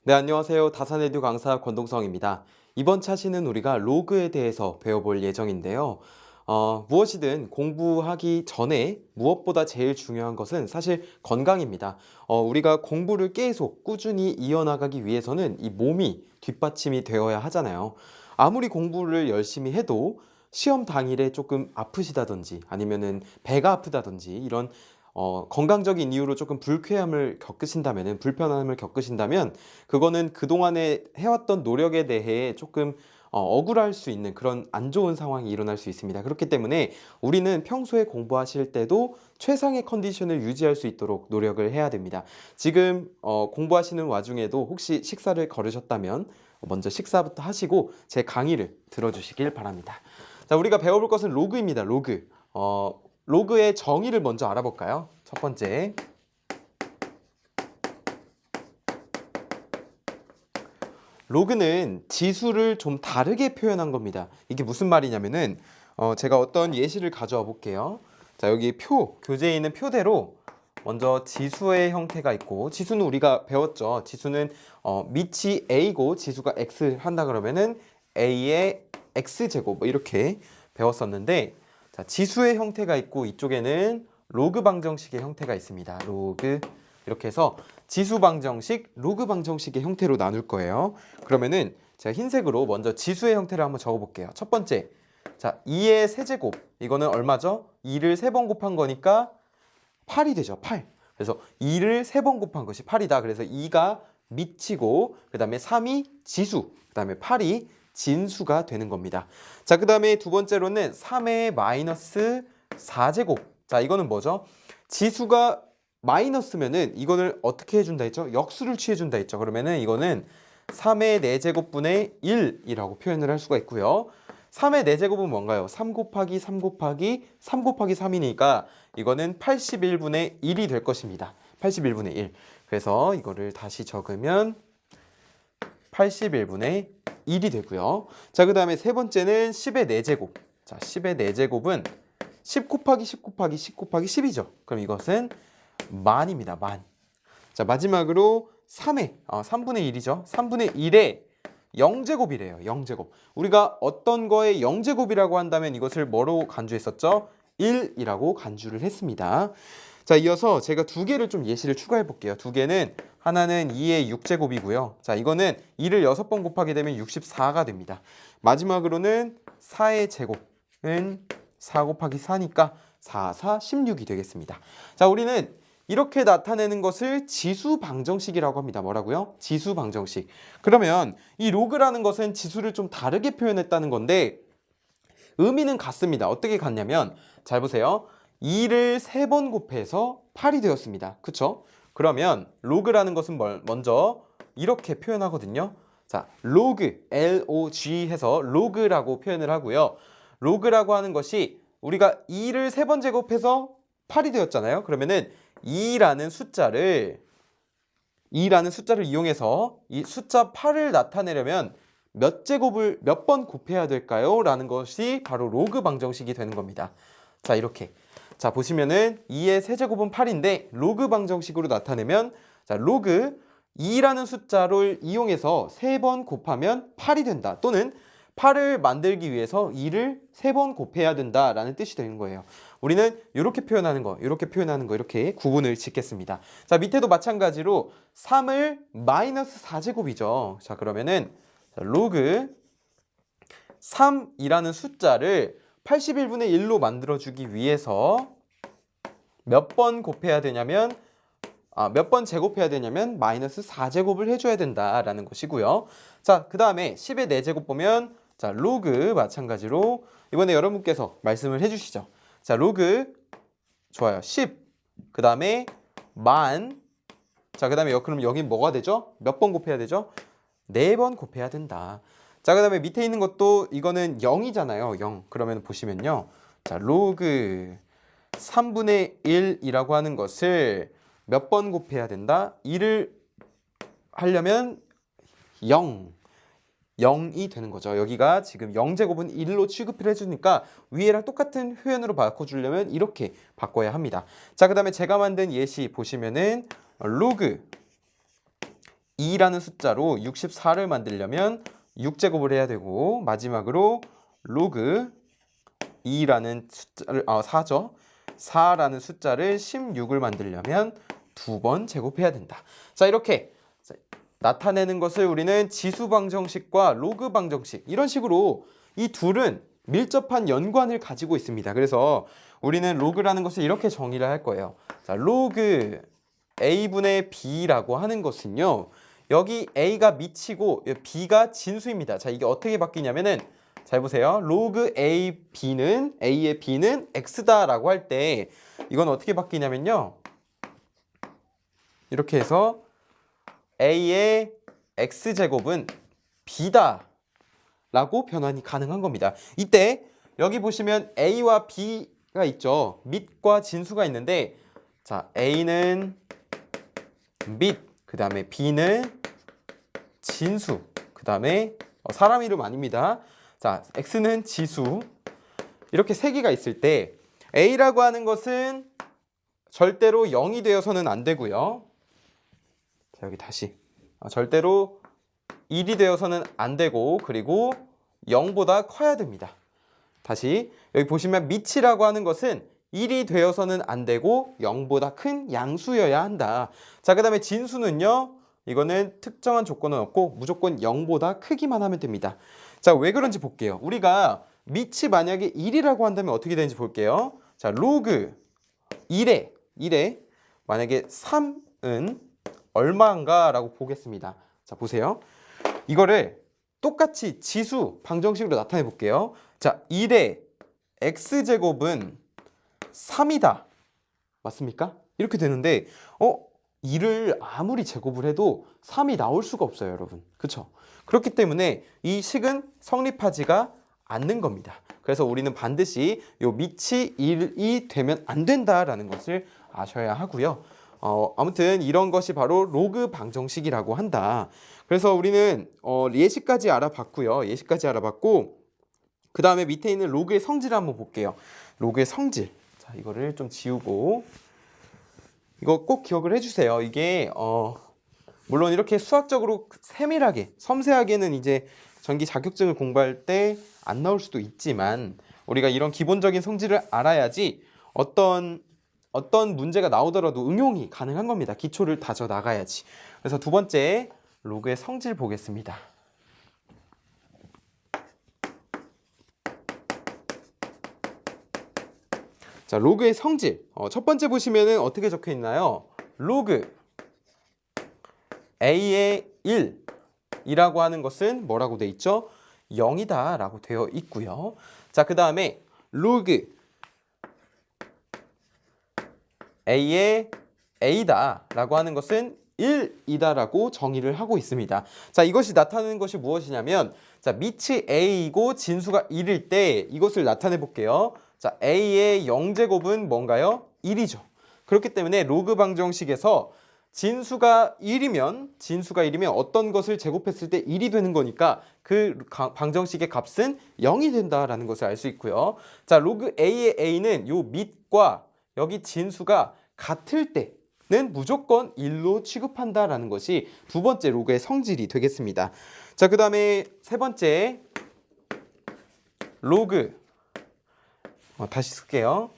네, 안녕하세요. 다산에듀 강사 권동성입니다. 이번 차시는 우리가 로그에 대해서 배워볼 예정인데요. 무엇이든 공부하기 전에 무엇보다 제일 중요한 것은 사실 건강입니다. 우리가 공부를 계속 꾸준히 이어나가기 위해서는 이 몸이 뒷받침이 되어야 하잖아요. 아무리 공부를 열심히 해도 시험 당일에 조금 아프시다든지 아니면은 배가 아프다든지 이런 건강적인 이유로 조금 불쾌함을 겪으신다면은 불편함을 겪으신다면 그거는 그동안에 해왔던 노력에 대해 조금 억울할 수 있는 그런 안 좋은 상황이 일어날 수 있습니다. 그렇기 때문에 우리는 평소에 공부하실 때도 최상의 컨디션을 유지할 수 있도록 노력을 해야 됩니다. 지금 공부하시는 와중에도 혹시 식사를 거르셨다면 먼저 식사부터 하시고 제 강의를 들어주시길 바랍니다. 자, 우리가 배워볼 것은 로그입니다. 로그. 로그의 정의를 먼저 알아볼까요? 첫 번째, 로그는 지수를 좀 다르게 표현한 겁니다. 이게 무슨 말이냐면은 제가 어떤 예시를 가져와 볼게요. 자, 여기 교재에 있는 표대로 먼저 지수의 형태가 있고, 지수는 우리가 배웠죠. 지수는 밑이 a고 지수가 x 한다 그러면은 a의 x제곱 뭐 이렇게 배웠었는데, 자, 지수의 형태가 있고 이쪽에는 로그 방정식의 형태가 있습니다. 로그 이렇게 해서 지수 방정식, 로그 방정식의 형태로 나눌 거예요. 그러면은 제가 흰색으로 먼저 지수의 형태를 한번 적어 볼게요. 첫 번째, 자, 2의 세제곱, 이거는 얼마죠? 2를 3번 곱한 거니까 8이 되죠. 8. 그래서 2를 3번 곱한 것이 8이다. 그래서 2가 미치고 그 다음에 3이 지수, 그 다음에 8이 진수가 되는 겁니다. 자, 그 다음에 두 번째로는 3의 마이너스 4제곱. 자, 이거는 뭐죠? 지수가 마이너스면은 이거를 어떻게 해준다 했죠? 역수를 취해준다 했죠. 그러면은 이거는 3의 4제곱분의 1이라고 표현을 할 수가 있고요. 3의 4제곱은 뭔가요? 3 곱하기 3 곱하기 3 곱하기 3이니까 이거는 81분의 1이 될 것입니다. 81분의 1. 그래서 이거를 다시 적으면 81분의 1이 되고요. 자, 그 다음에 세 번째는 10의 4제곱. 자, 10의 4제곱은 10 곱하기 10 곱하기 10 곱하기 10이죠. 그럼 이것은 만입니다. 만. 자, 마지막으로 3분의 1이죠. 3분의 1의 0제곱이래요. 0제곱. 우리가 어떤 거의 0제곱이라고 한다면 이것을 뭐로 간주했었죠? 1이라고 간주를 했습니다. 자, 이어서 제가 두 개를 좀 예시를 추가해 볼게요. 두 개는 하나는 2의 6제곱이고요. 자, 이거는 2를 6번 곱하게 되면 64가 됩니다. 마지막으로는 4의 제곱은 4 곱하기 4니까 4, 4, 16이 되겠습니다. 자, 우리는 이렇게 나타내는 것을 지수 방정식이라고 합니다. 뭐라고요? 지수 방정식. 그러면 이 로그라는 것은 지수를 좀 다르게 표현했다는 건데 의미는 같습니다. 어떻게 같냐면 잘 보세요. 2를 3번 곱해서 8이 되었습니다. 그쵸? 그러면 로그라는 것은 먼저 이렇게 표현하거든요. 자, 로그, L-O-G 해서 로그라고 표현을 하고요. 로그라고 하는 것이 우리가 2를 3번 제곱해서 8이 되었잖아요. 그러면은 2라는 숫자를 이용해서 이 숫자 8을 나타내려면 몇 번 곱해야 될까요? 라는 것이 바로 로그 방정식이 되는 겁니다. 자, 이렇게. 자, 보시면은 2의 세제곱은 8인데 로그 방정식으로 나타내면 자, 로그 2라는 숫자를 이용해서 3번 곱하면 8이 된다. 또는 8을 만들기 위해서 2를 3번 곱해야 된다라는 뜻이 되는 거예요. 우리는 이렇게 표현하는 거, 이렇게 구분을 짓겠습니다. 자, 밑에도 마찬가지로 3을 마이너스 4제곱이죠. 자, 그러면은 로그 3이라는 숫자를 81분의 1로 만들어주기 위해서 몇 번 제곱해야 되냐면 마이너스 4제곱을 해줘야 된다라는 것이고요. 자, 그 다음에 10의 4제곱 보면 자, 로그 마찬가지로 이번에 여러분께서 말씀을 해주시죠. 자, 로그 좋아요. 10. 그 다음에 만. 자, 그 다음에 그럼 여기 뭐가 되죠? 몇 번 곱해야 되죠? 4번 곱해야 된다. 자, 그 다음에 밑에 있는 것도 이거는 0이잖아요. 0. 그러면 보시면요. 자, 로그 3분의 1이라고 하는 것을 몇 번 곱해야 된다? 2를 하려면 0이 되는 거죠. 여기가 지금 0제곱은 1로 취급을 해주니까 위에랑 똑같은 표현으로 바꿔주려면 이렇게 바꿔야 합니다. 자, 그 다음에 제가 만든 예시 보시면은 로그 2라는 숫자로 64를 만들려면 6제곱을 해야 되고, 마지막으로 로그 2라는 숫자를 4죠. 4라는 숫자를 16을 만들려면 2번 제곱해야 된다. 자, 이렇게 나타내는 것을 우리는 지수 방정식과 로그 방정식, 이런 식으로 이 둘은 밀접한 연관을 가지고 있습니다. 그래서 우리는 로그라는 것을 이렇게 정의를 할 거예요. 자, 로그 a분의 b라고 하는 것은요, 여기 a가 미치고 b가 진수입니다. 자, 이게 어떻게 바뀌냐면은, 잘 보세요. 로그 a의 b는 x다라고 할 때 이건 어떻게 바뀌냐면요, 이렇게 해서 a의 x제곱은 b다 라고 변환이 가능한 겁니다. 이때 여기 보시면 a와 b가 있죠. 밑과 진수가 있는데, 자, a는 밑, 그 다음에 b는 진수, 그 다음에 사람 이름 아닙니다. 자, x는 지수, 이렇게 세 개가 있을 때 a라고 하는 것은 절대로 0이 되어서는 안 되고요. 자, 여기 다시 절대로 1이 되어서는 안 되고, 그리고 0보다 커야 됩니다. 다시 여기 보시면 밑이라고 하는 것은 1이 되어서는 안 되고 0보다 큰 양수여야 한다. 자, 그 다음에 진수는요, 이거는 특정한 조건은 없고 무조건 0보다 크기만 하면 됩니다. 자, 왜 그런지 볼게요. 우리가 밑이 만약에 1이라고 한다면 어떻게 되는지 볼게요. 자, 로그 1에 만약에 3은 얼마인가 라고 보겠습니다. 자, 보세요. 이거를 똑같이 지수 방정식으로 나타내 볼게요. 자, 1의 x제곱은 3이다. 맞습니까? 이렇게 되는데 2를 아무리 제곱을 해도 3이 나올 수가 없어요, 여러분. 그렇죠? 그렇기 때문에 이 식은 성립하지가 않는 겁니다. 그래서 우리는 반드시 요 밑이 1이 되면 안 된다라는 것을 아셔야 하고요. 아무튼 이런 것이 바로 로그 방정식이라고 한다. 그래서 우리는 예시까지 알아봤고요. 예시까지 알아봤고, 그 다음에 밑에 있는 로그의 성질을 한번 볼게요. 로그의 성질. 자, 이거를 좀 지우고, 이거 꼭 기억을 해주세요. 이게 물론 이렇게 수학적으로 세밀하게, 섬세하게는 이제 전기 자격증을 공부할 때 안 나올 수도 있지만, 우리가 이런 기본적인 성질을 알아야지 어떤 문제가 나오더라도 응용이 가능한 겁니다. 기초를 다져 나가야지. 그래서 두 번째, 로그의 성질 보겠습니다. 자, 로그의 성질. 첫 번째 보시면은 어떻게 적혀 있나요? 로그 a의 1이라고 하는 것은 뭐라고 돼 있죠? 0이다 라고 되어 있고요. 자, 그 다음에 로그 a의 a다 라고 하는 것은 1이다 라고 정의를 하고 있습니다. 자, 이것이 나타내는 것이 무엇이냐면, 자, 밑이 a이고 진수가 1일 때 이것을 나타내 볼게요. 자, a의 0제곱은 뭔가요? 1이죠. 그렇기 때문에 로그 방정식에서 진수가 1이면 어떤 것을 제곱했을 때 1이 되는 거니까 그 방정식의 값은 0이 된다라는 것을 알 수 있고요. 자, 로그 a의 a는 요 밑과 여기 진수가 같을 때는 무조건 1로 취급한다라는 것이 두 번째 로그의 성질이 되겠습니다. 자, 그 다음에 세 번째 로그, 다시 쓸게요.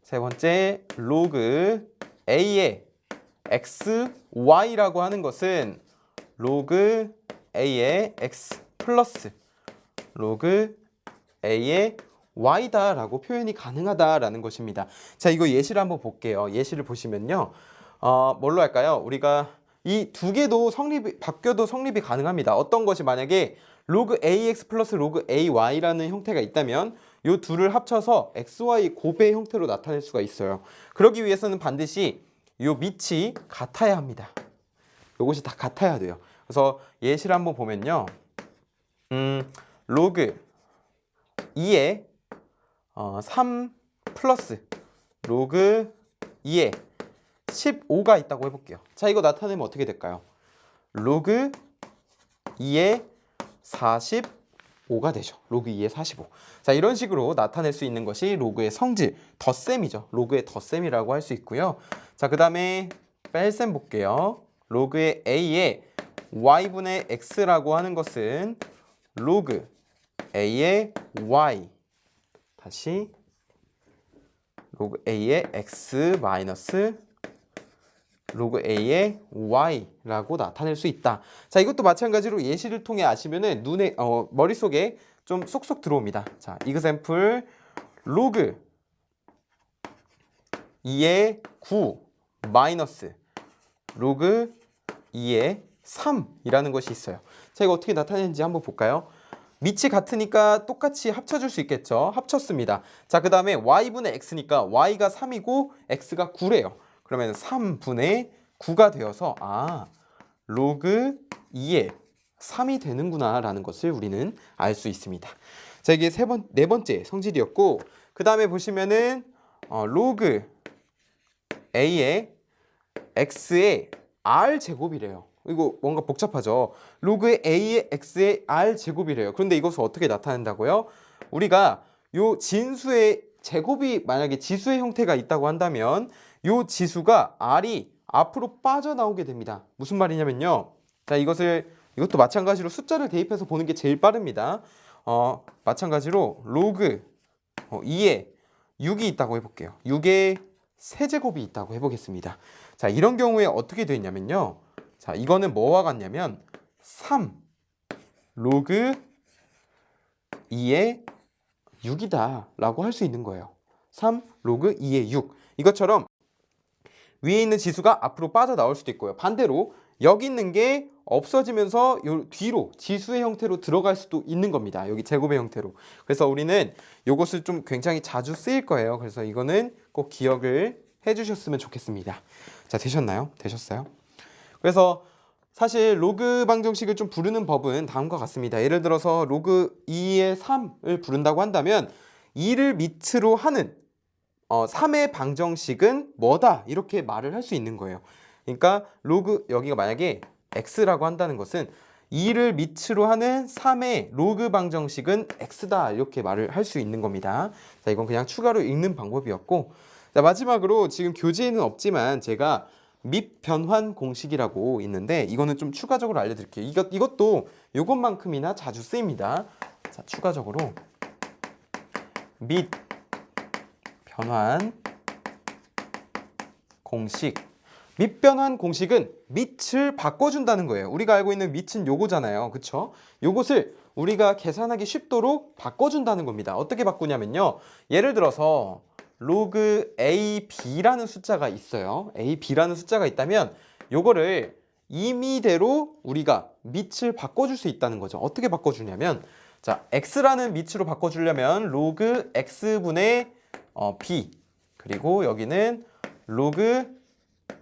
세 번째, 로그 a의 xy라고 하는 것은 로그 a의 x 플러스 로그 a의 y다라고 표현이 가능하다라는 것입니다. 자, 이거 예시를 한번 볼게요. 예시를 보시면요, 뭘로 할까요? 우리가 이 두 개도 바뀌어도 성립이 가능합니다. 어떤 것이 만약에 로그 ax 플러스 로그 ay라는 형태가 있다면 이 둘을 합쳐서 xy 곱의 형태로 나타낼 수가 있어요. 그러기 위해서는 반드시 이 밑이 같아야 합니다. 이것이 다 같아야 돼요. 그래서 예시를 한번 보면요, 로그 2의 3 플러스 로그 2의 15가 있다고 해볼게요. 자, 이거 나타내면 어떻게 될까요? 로그 2의 45가 되죠. 로그 2의 45. 자, 이런 식으로 나타낼 수 있는 것이 로그의 성질, 덧셈이죠. 로그의 덧셈이라고 할 수 있고요. 자, 그 다음에 뺄셈 볼게요. 로그의 a의 y분의 x라고 하는 것은 로그 a의 y 다시 로그 a의 x 마이너스 로그 a의 y라고 나타낼 수 있다. 자, 이것도 마찬가지로 예시를 통해 아시면은 머릿속에 좀 쏙쏙 들어옵니다. 자, example 로그 2의 9 마이너스 로그 2의 3이라는 것이 있어요. 자, 이거 어떻게 나타내는지 한번 볼까요? 밑이 같으니까 똑같이 합쳐줄 수 있겠죠. 합쳤습니다. 자, 그 다음에 y분의 x니까 y가 3이고 x가 9래요. 그러면 3분의 9가 되어서 로그 2의 3이 되는구나 라는 것을 우리는 알 수 있습니다. 자, 이게 네 번째 성질이었고, 그 다음에 보시면은 로그 a의 x의 r제곱이래요. 이거 뭔가 복잡하죠. 로그의 a의 x의 r제곱이래요. 그런데 이것을 어떻게 나타낸다고요? 우리가 요 진수의 제곱이 만약에 지수의 형태가 있다고 한다면 요 지수가 r이 앞으로 빠져나오게 됩니다. 무슨 말이냐면요. 자, 이것도 마찬가지로 숫자를 대입해서 보는 게 제일 빠릅니다. 마찬가지로 로그 2에 6이 있다고 해볼게요. 6의 세제곱이 있다고 해보겠습니다. 자, 이런 경우에 어떻게 되냐면요. 자, 이거는 뭐와 같냐면 3 로그 2의 6이다 라고 할 수 있는 거예요. 3 로그 2의 6. 이것처럼 위에 있는 지수가 앞으로 빠져나올 수도 있고요. 반대로 여기 있는 게 없어지면서 요 뒤로 지수의 형태로 들어갈 수도 있는 겁니다. 여기 제곱의 형태로. 그래서 우리는 이것을 좀 굉장히 자주 쓰일 거예요. 그래서 이거는 꼭 기억을 해주셨으면 좋겠습니다. 자, 되셨나요? 되셨어요? 그래서 사실 로그 방정식을 좀 부르는 법은 다음과 같습니다. 예를 들어서 로그 2의 3을 부른다고 한다면 2를 밑으로 하는 3의 방정식은 뭐다? 이렇게 말을 할 수 있는 거예요. 그러니까 여기가 만약에 x라고 한다는 것은 2를 밑으로 하는 3의 로그 방정식은 x다 이렇게 말을 할 수 있는 겁니다. 자, 이건 그냥 추가로 읽는 방법이었고, 자, 마지막으로 지금 교재에는 없지만 제가 밑변환 공식이라고 있는데 이거는 좀 추가적으로 알려드릴게요. 이것도 이것만큼이나 자주 쓰입니다. 자, 추가적으로 밑변환 공식. 밑변환 공식은 밑을 바꿔준다는 거예요. 우리가 알고 있는 밑은 요거잖아요. 그쵸? 요것을 우리가 계산하기 쉽도록 바꿔준다는 겁니다. 어떻게 바꾸냐면요. 예를 들어서 로그 AB라는 숫자가 있어요. AB라는 숫자가 있다면 요거를 임의대로 우리가 밑을 바꿔줄 수 있다는 거죠. 어떻게 바꿔주냐면, 자, X라는 밑으로 바꿔주려면 로그 X분의 B, 그리고 여기는 로그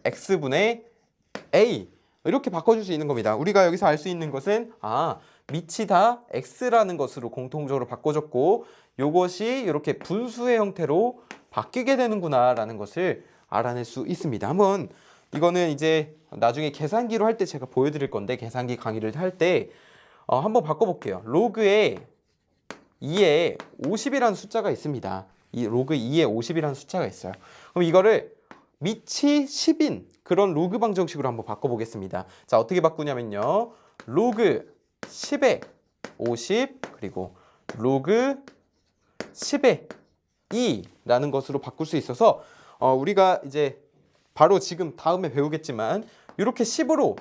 X분의 A 이렇게 바꿔줄 수 있는 겁니다. 우리가 여기서 알 수 있는 것은 밑이 다 X라는 것으로 공통적으로 바꿔줬고 요것이 이렇게 분수의 형태로 바뀌게 되는구나 라는 것을 알아낼 수 있습니다. 이거는 이제 나중에 계산기로 할 때 제가 보여드릴 건데, 계산기 강의를 할 때 한번 바꿔볼게요. 로그에 2에 50이라는 숫자가 있습니다. 이 로그 2에 50이라는 숫자가 있어요. 그럼 이거를 밑이 10인 그런 로그 방정식으로 한번 바꿔보겠습니다. 자, 어떻게 바꾸냐면요. 로그 10에 50 그리고 로그 10에 2라는 것으로 바꿀 수 있어서 우리가 이제 바로 지금 다음에 배우겠지만 이렇게 10으로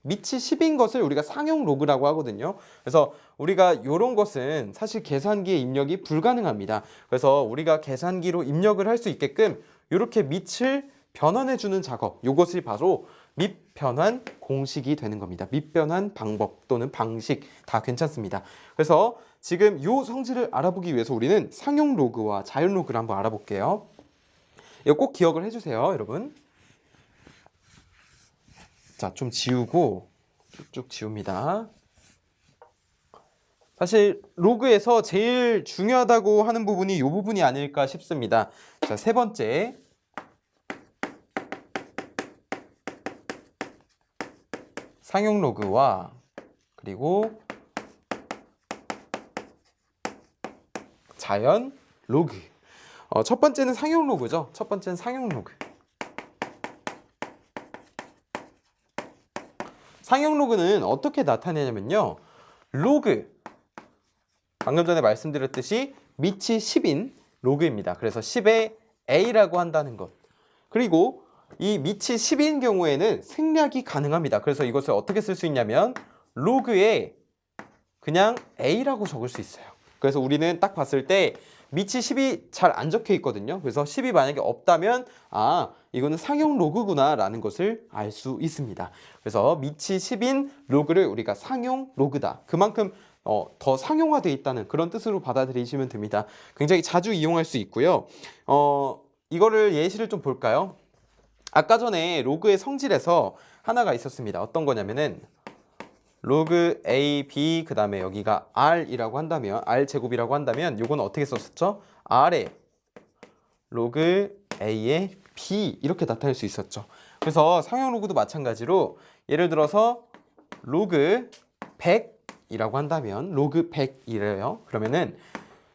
밑이 10인 것을 우리가 상용 로그라고 하거든요. 그래서 우리가 이런 것은 사실 계산기에 입력이 불가능합니다. 그래서 우리가 계산기로 입력을 할 수 있게끔 이렇게 밑을 변환해주는 작업, 이것이 바로 밑변환 공식이 되는 겁니다. 밑변환 방법 또는 방식 다 괜찮습니다. 그래서 지금 이 성질을 알아보기 위해서 우리는 상용 로그와 자연 로그를 한번 알아볼게요. 이거 꼭 기억을 해주세요, 여러분. 자, 좀 지우고 쭉쭉 지웁니다. 사실 로그에서 제일 중요하다고 하는 부분이 이 부분이 아닐까 싶습니다. 자, 세 번째. 상용 로그와 그리고 자연 로그. 첫 번째는 상용 로그죠. 첫 번째는 상용 로그. 상형 로그는 어떻게 나타내냐면요. 로그, 방금 전에 말씀드렸듯이 밑이 10인 로그입니다. 그래서 10의 a라고 한다는 것. 그리고 이 밑이 10인 경우에는 생략이 가능합니다. 그래서 이것을 어떻게 쓸 수 있냐면 로그에 그냥 a라고 적을 수 있어요. 그래서 우리는 딱 봤을 때 밑이 10이 잘 안 적혀 있거든요. 그래서 10이 만약에 없다면 이거는 상형 로그구나 라는 것을 알 수 있습니다. 그래서 밑이 10인 로그를 우리가 상형 로그다. 그만큼 더 상용화되어 있다는 그런 뜻으로 받아들이시면 됩니다. 굉장히 자주 이용할 수 있고요. 이거를 예시를 좀 볼까요? 아까 전에 로그의 성질에서 하나가 있었습니다. 어떤 거냐면은 로그 A, B, 그 다음에 여기가 R이라고 한다면 R 제곱이라고 한다면 요건 어떻게 썼었죠? R에 로그 A에 B 이렇게 나타낼 수 있었죠. 그래서 상형 로그도 마찬가지로 예를 들어서 로그 100이라고 한다면 로그 100이래요. 그러면은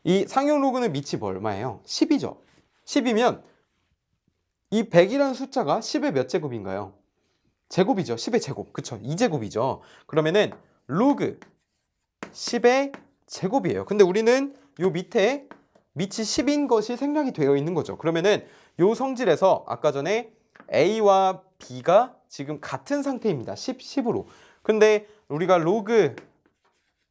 이 상형 로그는 밑이 얼마예요? 10이죠. 10이면 이 100이라는 숫자가 10의 몇 제곱인가요? 제곱이죠. 10의 제곱. 그쵸? 2제곱이죠. 그러면은 로그 10의 제곱이에요. 근데 우리는 요 밑에 밑이 10인 것이 생략이 되어 있는 거죠. 그러면은 요 성질에서 아까 전에 A와 B가 지금 같은 상태입니다. 10, 10으로. 근데 우리가 로그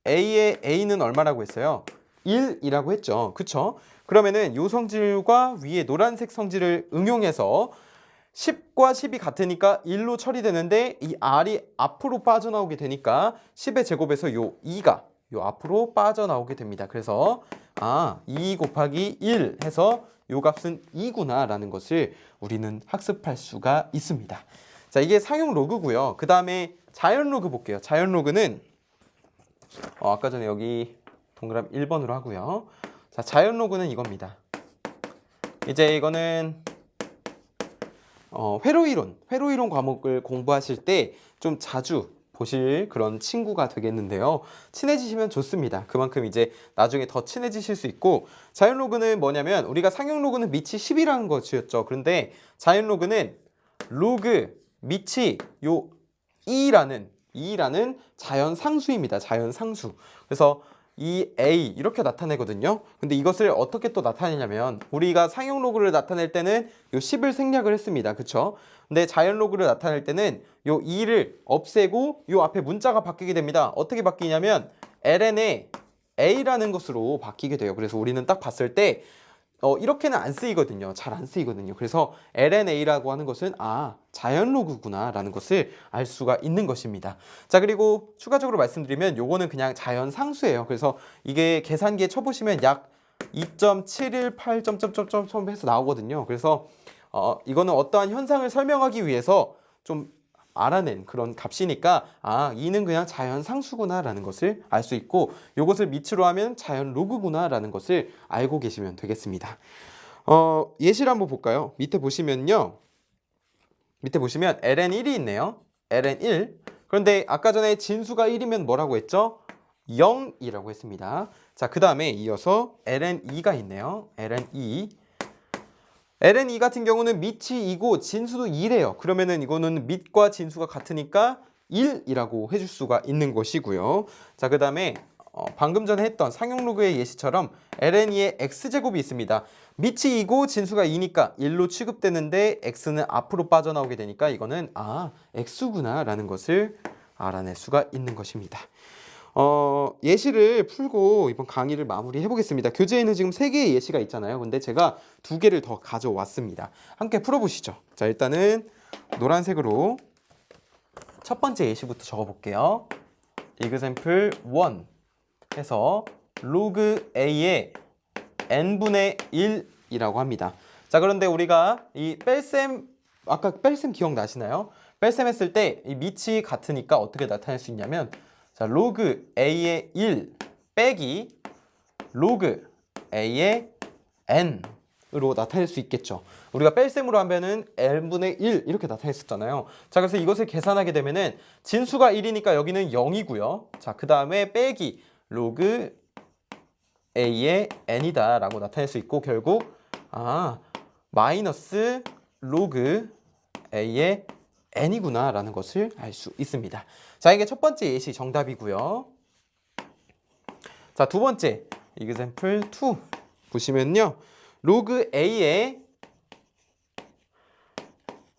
A의 A는 얼마라고 했어요? 1이라고 했죠. 그쵸? 그러면은 요 성질과 위에 노란색 성질을 응용해서 10과 10이 같으니까 1로 처리되는데 이 R이 앞으로 빠져나오게 되니까 10의 제곱에서 요 2가 요 앞으로 빠져나오게 됩니다. 그래서 2 곱하기 1 해서 요 값은 2구나 라는 것을 우리는 학습할 수가 있습니다. 자, 이게 상용 로그고요. 그 다음에 자연 로그 볼게요. 자연 로그는 아까 전에 여기 동그라미 1번으로 하고요. 자, 자연 로그는 이겁니다. 이제 이거는 회로이론 과목을 공부하실 때 좀 자주 보실 그런 친구가 되겠는데요. 친해지시면 좋습니다. 그만큼 이제 나중에 더 친해지실 수 있고, 자연 로그는 뭐냐면 우리가 상형 로그는 밑이 10이라는 것이었죠. 그런데 자연 로그는 로그 밑이 요 2라는 자연 상수입니다. 자연 상수. 그래서 이 A 이렇게 나타내거든요. 근데 이것을 어떻게 또 나타내냐면 우리가 상형 로그를 나타낼 때는 요 10을 생략을 했습니다. 그쵸? 근데 자연 로그를 나타낼 때는 요 2를 없애고 요 앞에 문자가 바뀌게 됩니다. 어떻게 바뀌냐면 ln의 a라는 것으로 바뀌게 돼요. 그래서 우리는 딱 봤을 때 이렇게는 안 쓰이거든요. 잘 안 쓰이거든요. 그래서 LNA라고 하는 것은 자연 로그구나 라는 것을 알 수가 있는 것입니다. 자, 그리고 추가적으로 말씀드리면 요거는 그냥 자연 상수예요. 그래서 이게 계산기에 쳐보시면 약 2.718 점점점점 해서 나오거든요. 그래서 이거는 어떠한 현상을 설명하기 위해서 좀 알아낸 그런 값이니까 2는 그냥 자연 상수구나 라는 것을 알 수 있고, 요것을 밑으로 하면 자연 로그구나 라는 것을 알고 계시면 되겠습니다. 예시를 한번 볼까요? 밑에 보시면요, 밑에 보시면 ln1이 있네요. ln1. 그런데 아까 전에 진수가 1이면 뭐라고 했죠? 0이라고 했습니다. 자, 그 다음에 이어서 ln2가 있네요. ln2. ln2 같은 경우는 밑이 2고 진수도 2래요. 그러면은 이거는 밑과 진수가 같으니까 1이라고 해줄 수가 있는 것이고요. 자, 그 다음에 방금 전에 했던 상형 로그의 예시처럼 ln2의 x제곱이 있습니다. 밑이 2고 진수가 2니까 1로 취급되는데 x는 앞으로 빠져나오게 되니까 이거는 x구나 라는 것을 알아낼 수가 있는 것입니다. 예시를 풀고 이번 강의를 마무리해 보겠습니다. 교재에는 지금 3개의 예시가 있잖아요. 근데 제가 2개를 더 가져왔습니다. 함께 풀어보시죠. 자, 일단은 노란색으로 첫 번째 예시부터 적어볼게요. example 1 해서 로그 a의 n분의 1이라고 합니다. 자, 그런데 우리가 이 뺄셈, 아까 뺄셈 기억나시나요? 뺄셈 했을 때 이 밑이 같으니까 어떻게 나타낼 수 있냐면, 자, 로그 a의 1 빼기 로그 a의 n으로 나타낼 수 있겠죠. 우리가 뺄셈으로 하면은 n분의 1 이렇게 나타냈었잖아요. 자, 그래서 이것을 계산하게 되면은 진수가 1이니까 여기는 0이고요. 자, 그 다음에 빼기 로그 a의 n이다 라고 나타낼 수 있고, 결국 마이너스 로그 a의 n이구나 라는 것을 알 수 있습니다. 자, 이게 첫 번째 예시 정답이고요. 자, 두 번째 example 2 보시면요. 로그 a의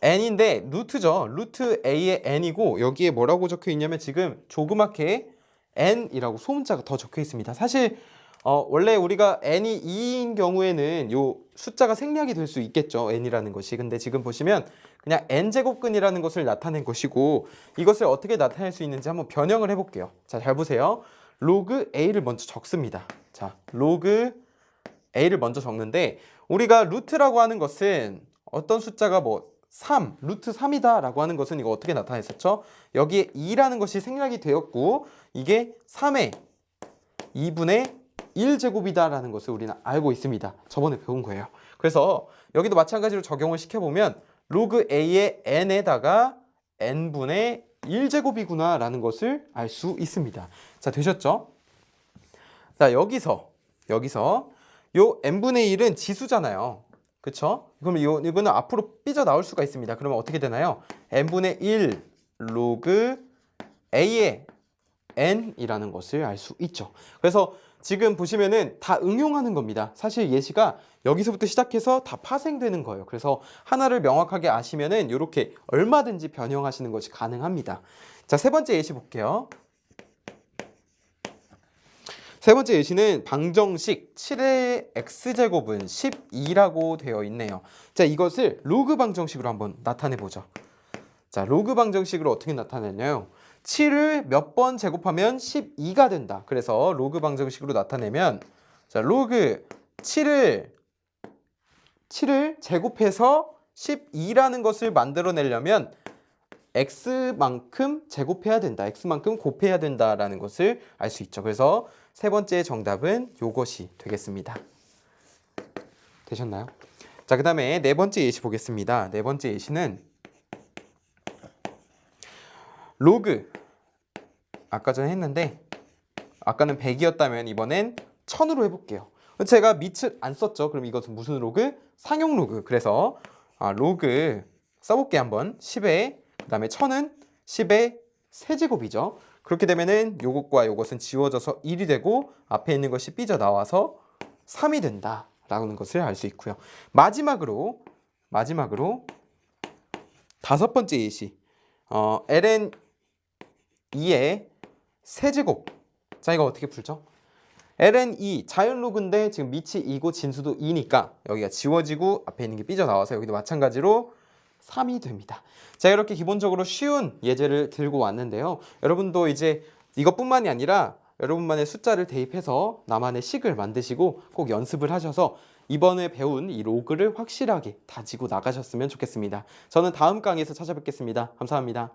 n인데 루트죠. 루트 a의 n이고 여기에 뭐라고 적혀 있냐면 지금 조그맣게 n이라고 소문자가 더 적혀 있습니다. 사실 원래 우리가 n이 2인 경우에는 요 숫자가 생략이 될 수 있겠죠. n이라는 것이. 근데 지금 보시면 그냥 n제곱근이라는 것을 나타낸 것이고 이것을 어떻게 나타낼 수 있는지 한번 변형을 해볼게요. 자, 잘 보세요. 로그 a를 먼저 적습니다. 자, 로그 a를 먼저 적는데 우리가 루트라고 하는 것은 어떤 숫자가 뭐 3, 루트 3이다 라고 하는 것은 이거 어떻게 나타냈었죠? 여기에 2라는 것이 생략이 되었고 이게 3의 2분의 1제곱이다 라는 것을 우리는 알고 있습니다. 저번에 배운 거예요. 그래서 여기도 마찬가지로 적용을 시켜보면 로그 a의 n에다가 n분의 1제곱이구나 라는 것을 알 수 있습니다. 자, 되셨죠? 자, 여기서 요 n분의 1은 지수잖아요. 그쵸? 그럼 이거는 앞으로 삐져나올 수가 있습니다. 그러면 어떻게 되나요? n분의 1 로그 a의 n이라는 것을 알 수 있죠. 그래서 지금 보시면은 다 응용하는 겁니다. 사실 예시가 여기서부터 시작해서 다 파생되는 거예요. 그래서 하나를 명확하게 아시면은 이렇게 얼마든지 변형하시는 것이 가능합니다. 자, 세 번째 예시 볼게요. 세 번째 예시는 방정식 7의 x제곱은 12라고 되어 있네요. 자, 이것을 로그 방정식으로 한번 나타내 보죠. 자, 로그 방정식으로 어떻게 나타내냐요? 7을 몇 번 제곱하면 12가 된다. 그래서 로그 방정식으로 나타내면 자, 로그 7을 제곱해서 12라는 것을 만들어내려면 x만큼 제곱해야 된다. x만큼 곱해야 된다라는 것을 알 수 있죠. 그래서 세 번째 정답은 요것이 되겠습니다. 되셨나요? 자, 그 다음에 네 번째 예시 보겠습니다. 네 번째 예시는 로그 아까 전에 했는데 아까는 100이었다면 이번엔 1000으로 해볼게요. 제가 밑을 안 썼죠. 그럼 이것은 무슨 로그? 상용 로그. 그래서 로그 써볼게요. 한번 10에 그 다음에 1000은 10의 세제곱이죠. 그렇게 되면은 요것과 요것은 지워져서 1이 되고 앞에 있는 것이 삐져나와서 3이 된다라는 것을 알 수 있고요. 마지막으로 다섯 번째 예시 ln 2의 세제곱. 자, 이거 어떻게 풀죠? ln 2 자연 로그인데 지금 밑이 2고 진수도 2니까 여기가 지워지고 앞에 있는 게 삐져나와서 여기도 마찬가지로 3이 됩니다. 자, 이렇게 기본적으로 쉬운 예제를 들고 왔는데요. 여러분도 이제 이것뿐만이 아니라 여러분만의 숫자를 대입해서 나만의 식을 만드시고 꼭 연습을 하셔서 이번에 배운 이 로그를 확실하게 다지고 나가셨으면 좋겠습니다. 저는 다음 강의에서 찾아뵙겠습니다. 감사합니다.